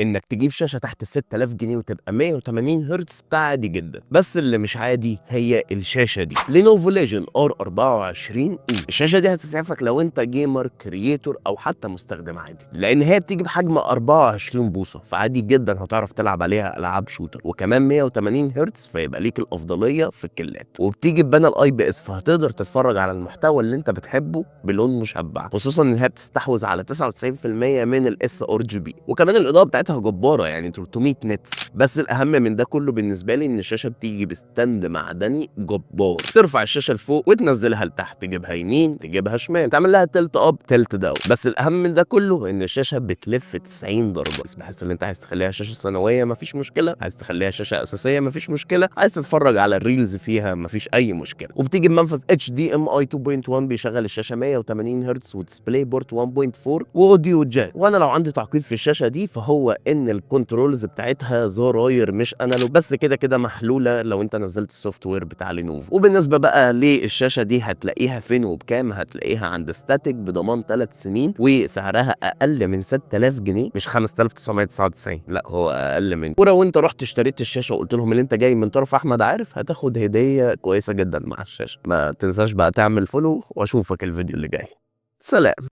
انك تجيب شاشه تحت ال 6000 جنيه وتبقى 180 هرتز ده عادي جدا، بس اللي مش عادي هي الشاشه دي لينوفو ليجن ار 24 اي. الشاشه دي هتسعفك لو انت جيمر كرييتور او حتى مستخدم عادي، لان هي بتيجي بحجم 24 بوصه، فعادي جدا هتعرف تلعب عليها العاب شوتر، وكمان 180 هرتز فيبقى ليك الافضليه في الكلات، وبتيجي ببانل اي بي اس فهتقدر تتفرج على المحتوى اللي انت بتحبه بلون مشبع، خصوصا ان هي بتستحوذ على 99% من الاس ار جي بي، وكمان الاضاءه بتاعتها جباره يعني 300 نتس. بس الاهم من ده كله بالنسبه لي ان الشاشه بتيجي بستاند معدني جبار، ترفع الشاشه لفوق وتنزلها لتحت، تجيبها يمين تجيبها شمال، تعمل لها تلت اب تلت داون. بس الاهم من ده كله ان الشاشه بتلف 90 درجه، بحيث ان انت عايز تخليها شاشه ثانويه مفيش مشكله، عايز تخليها شاشه اساسيه مفيش مشكله، عايز تتفرج على الريلز فيها مفيش اي مشكله. وبتيجي بمنفذ اتش دي ام اي 2.1 بيشغل الشاشه 180 هرتز وديسبلاي بورت 1.4 واوديو جاك. وانا لو عندي تعقيب في الشاشه دي فهو ان الكنترولز بتاعتها زراير مش انالوج، بس كده كده محلوله لو انت نزلت السوفت وير بتاع لينوفو. وبالنسبه بقى للشاشه دي هتلاقيها فين وبكام؟ هتلاقيها عند ستاتيك بضمان 3 سنين وسعرها اقل من 6000 جنيه، مش 5999، لا هو اقل من. ولو انت رحت اشتريت الشاشه وقلت لهم ان انت جاي من طرف احمد عارف هتاخد هديه كويسه جدا مع الشاشه. ما تنساش بقى تعمل فولو، واشوفك الفيديو اللي جاي. سلام.